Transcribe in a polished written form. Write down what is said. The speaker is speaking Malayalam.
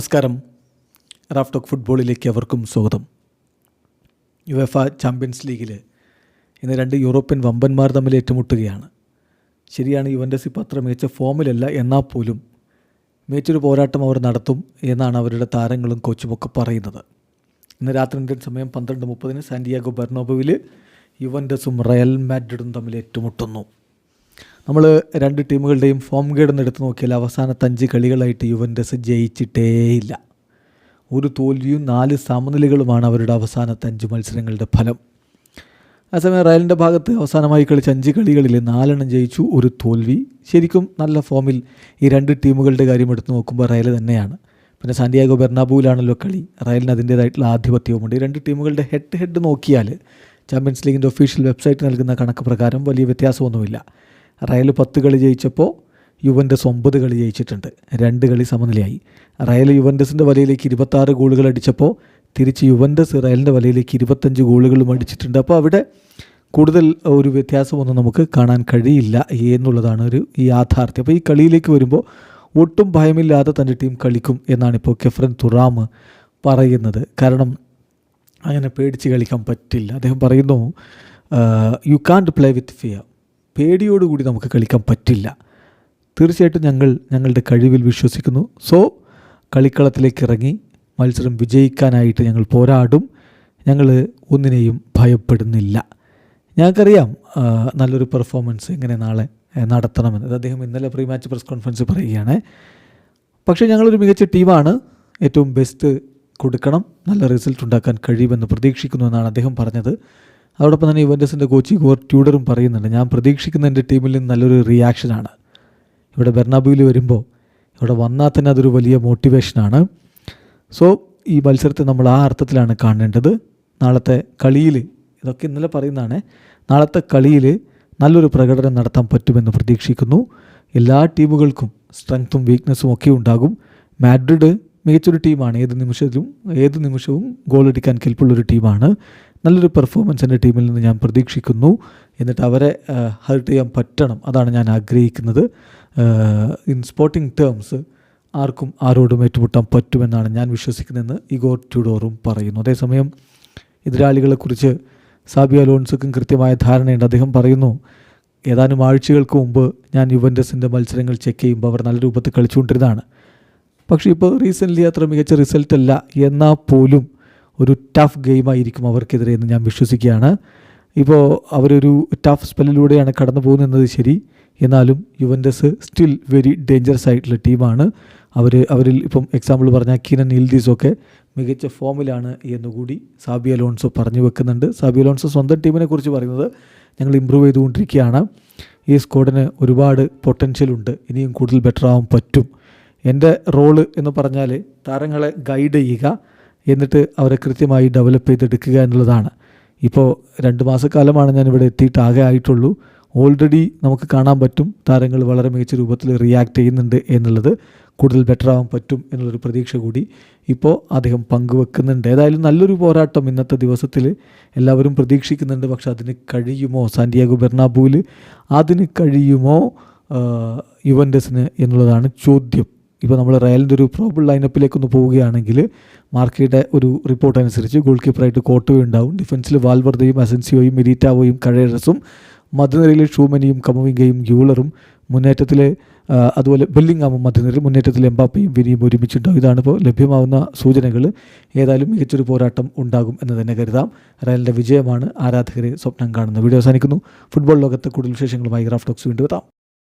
നമസ്കാരം. റാഫ് ടോക്ക് ഫുട്ബോളിലേക്ക് അവർക്കും സ്വാഗതം. യുവേഫ ചാമ്പ്യൻസ് ലീഗിൽ ഇന്ന് രണ്ട് യൂറോപ്യൻ വമ്പന്മാർ തമ്മിൽ ഏറ്റുമുട്ടുകയാണ്. ശരിയാണ്, യുവൻ്റസ് ഇപ്പോൾ അത്ര മികച്ച ഫോമിലല്ല, എന്നാൽ പോലും മികച്ചൊരു പോരാട്ടം അവർ നടത്തും എന്നാണ് അവരുടെ താരങ്ങളും കോച്ചുമൊക്കെ പറയുന്നത്. ഇന്ന് രാത്രി ഇന്ത്യൻ സമയം 12:30 സാന്റിയാഗോ ബെർണാബോവിൽ യുവൻ്റസും റയൽ മാഡ്രിഡും തമ്മിൽ ഏറ്റുമുട്ടുന്നു. നമ്മൾ രണ്ട് ടീമുകളുടെയും ഫോം ഗേഡൊന്ന് എടുത്ത് നോക്കിയാൽ അവസാനത്തെ 5 കളികളായിട്ട് യുവൻ്റസ് ജയിച്ചിട്ടേയില്ല. ഒരു തോൽവിയും 4 സമനിലകളുമാണ് അവരുടെ അവസാനത്തെ 5 മത്സരങ്ങളുടെ ഫലം. അതേസമയം റയലിൻ്റെ ഭാഗത്ത് അവസാനമായി കളിച്ച 5 കളികളിൽ 4 ജയിച്ചു, ഒരു തോൽവി. ശരിക്കും നല്ല ഫോമിൽ ഈ രണ്ട് ടീമുകളുടെ കാര്യം എടുത്ത് നോക്കുമ്പോൾ റയൽ തന്നെയാണ്. പിന്നെ സാന്റിയാഗോ ബെർണാബോവിലാണല്ലോ കളി. റയലിന് അതിൻ്റേതായിട്ടുള്ള ആധിപത്യവുമുണ്ട്. ഈ രണ്ട് ടീമുകളുടെ ഹെഡ് നോക്കിയാൽ ചാമ്പ്യൻസ് ലീഗിൻ്റെ ഒഫീഷ്യൽ വെബ്സൈറ്റ് നൽകുന്ന കണക്ക് പ്രകാരം വലിയ വ്യത്യാസമൊന്നുമില്ല. റയൽ 10 കളി ജയിച്ചപ്പോൾ യുവൻ്റസ് 9 കളി ജയിച്ചിട്ടുണ്ട്. 2 കളി സമനിലയായി. റയൽ യുവൻ്റസിൻ്റെ വലയിലേക്ക് 26 ഗോളുകൾ അടിച്ചപ്പോൾ തിരിച്ച് യുവൻ്റസ് റയലിൻ്റെ വലയിലേക്ക് 25 ഗോളുകളും അടിച്ചിട്ടുണ്ട്. അപ്പോൾ അവിടെ കൂടുതൽ ഒരു വ്യത്യാസമൊന്നും നമുക്ക് കാണാൻ കഴിയില്ല എന്നുള്ളതാണ് ഒരു യാഥാർത്ഥ്യം. അപ്പോൾ ഈ കളിയിലേക്ക് വരുമ്പോൾ ഒട്ടും ഭയമില്ലാതെ തൻ്റെ ടീം കളിക്കും എന്നാണിപ്പോൾ കെഫ്രൻ തുറാം പറയുന്നത്. കാരണം അങ്ങനെ പേടിച്ച് കളിക്കാൻ പറ്റില്ല. അദ്ദേഹം പറയുന്നു, you can't play with fear. പേടിയോടുകൂടി നമുക്ക് കളിക്കാൻ പറ്റില്ല. തീർച്ചയായിട്ടും ഞങ്ങളുടെ കഴിവിൽ വിശ്വസിക്കുന്നു. സോ കളിക്കളത്തിലേക്ക് ഇറങ്ങി മത്സരം വിജയിക്കാനായിട്ട് ഞങ്ങൾ പോരാടും. ഞങ്ങൾ ഒന്നിനെയും ഭയപ്പെടുന്നില്ല. ഞങ്ങൾക്കറിയാം നല്ലൊരു പെർഫോമൻസ് എങ്ങനെ നാളെ നടത്തണമെന്ന്. അദ്ദേഹം ഇന്നലെ പ്രീ മാച്ച് പ്രസ് കോൺഫറൻസ് പറയുകയാണ്. പക്ഷേ ഞങ്ങളൊരു മികച്ച ടീമാണ്, ഏറ്റവും ബെസ്റ്റ് കൊടുക്കണം, നല്ല റിസൾട്ട് ഉണ്ടാക്കാൻ കഴിയുമെന്ന് പ്രതീക്ഷിക്കുന്നു എന്നാണ് അദ്ദേഹം പറഞ്ഞത്. അതോടൊപ്പം തന്നെ യുവൻ്റസിൻ്റെ കോച്ച് ഇഗോർ ട്യൂഡറും പറയുന്നുണ്ട്, ഞാൻ പ്രതീക്ഷിക്കുന്ന എൻ്റെ ടീമിൽ നിന്ന് നല്ലൊരു റിയാക്ഷനാണ്. ഇവിടെ ബെർണാബോയിൽ വരുമ്പോൾ ഇവിടെ വന്നാൽ തന്നെ അതൊരു വലിയ മോട്ടിവേഷനാണ്. സോ ഈ മത്സരത്തെ നമ്മൾ ആ അർത്ഥത്തിലാണ് കാണേണ്ടത്. നാളത്തെ കളിയിൽ, ഇതൊക്കെ ഇന്നലെ പറയുന്നതാണ്, നാളത്തെ കളിയിൽ നല്ലൊരു പ്രകടനം നടത്താൻ പറ്റുമെന്ന് പ്രതീക്ഷിക്കുന്നു. എല്ലാ ടീമുകൾക്കും സ്ട്രെങ്ത്തും വീക്ക്നെസ്സും ഒക്കെ ഉണ്ടാകും. മാഡ്രിഡ് മികച്ചൊരു ടീമാണ്. ഏത് നിമിഷവും ഗോളടിക്കാൻ കെൽപ്പുള്ളൊരു ടീമാണ്. നല്ലൊരു പെർഫോമൻസ് എൻ്റെ ടീമിൽ നിന്ന് ഞാൻ പ്രതീക്ഷിക്കുന്നു. എന്നിട്ട് അവരെ ഹർട്ട് ചെയ്യാൻ പറ്റണം, അതാണ് ഞാൻ ആഗ്രഹിക്കുന്നത്. ഇൻ സ്പോർട്ടിംഗ് ടേംസ് ആർക്കും ആരോടും ഏറ്റുമുട്ടാൻ പറ്റുമെന്നാണ് ഞാൻ വിശ്വസിക്കുന്നതെന്ന് ഇഗോർ ട്യൂഡോറും പറയുന്നു. അതേസമയം എതിരാളികളെക്കുറിച്ച് സാബി അലോൺസോക്കും കൃത്യമായ ധാരണയുണ്ട്. അദ്ദേഹം പറയുന്നു, ഏതാനും ആഴ്ചകൾക്ക് മുമ്പ് ഞാൻ യുവൻ്റസിൻ്റെ മത്സരങ്ങൾ ചെക്ക് ചെയ്യുമ്പോൾ അവർ നല്ല രൂപത്തിൽ കളിച്ചുകൊണ്ടിരുന്നതാണ്. പക്ഷേ ഇപ്പോൾ റീസെൻ്റ്ലി അത്ര മികച്ച റിസൾട്ടല്ല, എന്നാൽ പോലും ഒരു ടഫ് ഗെയിമായിരിക്കും അവർക്കെതിരെ എന്ന് ഞാൻ വിശ്വസിക്കുകയാണ്. ഇപ്പോൾ അവരൊരു ടഫ് സ്പെല്ലിലൂടെയാണ് കടന്നു പോകുന്നത് ശരി, എന്നാലും യുവൻ്റസ് സ്റ്റിൽ വെരി ഡേഞ്ചറസ് ആയിട്ടുള്ള ടീമാണ്. അവരിൽ ഇപ്പം എക്സാമ്പിൾ പറഞ്ഞാൽ കീനൻ ഇൽദീസൊക്കെ മികച്ച ഫോമിലാണ് എന്നുകൂടി സാബി അലോൺസോ പറഞ്ഞു വെക്കുന്നുണ്ട്. സാബി അലോൺസോ സ്വന്തം ടീമിനെ കുറിച്ച് പറയുന്നത്, ഞങ്ങൾ ഇമ്പ്രൂവ് ചെയ്തുകൊണ്ടിരിക്കുകയാണ്, ഈ സ്ക്വാഡിന് ഒരുപാട് പൊട്ടൻഷ്യലുണ്ട്, ഇനിയും കൂടുതൽ ബെറ്റർ ആവാൻ പറ്റും. എൻ്റെ റോള് എന്ന് പറഞ്ഞാൽ താരങ്ങളെ ഗൈഡ് ചെയ്യുക, എന്നിട്ട് അവരെ കൃത്യമായി ഡെവലപ്പ് ചെയ്തെടുക്കുക എന്നുള്ളതാണ്. ഇപ്പോൾ 2 മാസക്കാലമാണ് ഞാനിവിടെ എത്തിയിട്ട് ആകെ ആയിട്ടുള്ളൂ. ഓൾറെഡി നമുക്ക് കാണാൻ പറ്റും താരങ്ങൾ വളരെ മികച്ച രൂപത്തിൽ റിയാക്ട് ചെയ്യുന്നുണ്ട് എന്നുള്ളത്. കൂടുതൽ ബെറ്റർ ആവാൻ പറ്റും എന്നുള്ളൊരു പ്രതീക്ഷ കൂടി ഇപ്പോൾ അദ്ദേഹം പങ്കുവെക്കുന്നുണ്ട്. ഏതായാലും നല്ലൊരു പോരാട്ടം ഇന്നത്തെ ദിവസത്തിൽ എല്ലാവരും പ്രതീക്ഷിക്കുന്നുണ്ട്. പക്ഷെ അതിന് കഴിയുമോ സാന്റിയാഗോ ബെർണാബോയിൽ, അതിന് കഴിയുമോ യുവൻ്റസിന് എന്നുള്ളതാണ് ചോദ്യം. ഇപ്പോൾ നമ്മൾ റയലിൻ്റെ ഒരു പ്രോബിൾ ലൈനപ്പിലേക്കൊന്ന് പോവുകയാണെങ്കിൽ, മാർക്കയുടെ ഒരു റിപ്പോർട്ട് അനുസരിച്ച് ഗോൾ കീപ്പറായിട്ട് കോട്ടോയും ഉണ്ടാവും, ഡിഫൻസിൽ വാൽവർദയും അസെൻസിയോയും മിലിറ്റാവോയും കഴേറസും, മധ്യനിരയിൽ ഷൂമനിയും കമവിംഗയും ഗ്യൂളറും, മുന്നേറ്റത്തിൽ അതുപോലെ ബെല്ലിംഗാമും മധ്യനിരയിൽ, മുന്നേറ്റത്തിൽ എംബാപ്പയും വിനിയും ഒരുമിച്ചുണ്ടാവും. ഇതാണിപ്പോൾ ലഭ്യമാവുന്ന സൂചനകൾ. ഏതായാലും മികച്ചൊരു പോരാട്ടം ഉണ്ടാകും എന്ന് തന്നെ കരുതാം. റയലിൻ്റെ വിജയമാണ് ആരാധകരെ സ്വപ്നം കാണുന്നത്. വീഡിയോ അവസാനിക്കുന്നു. ഫുട്ബോൾ ലോകത്ത് കൂടുതൽ വിശേഷങ്ങളുമായി റാഫ് ടോക്സ് വീണ്ടും എത്താം.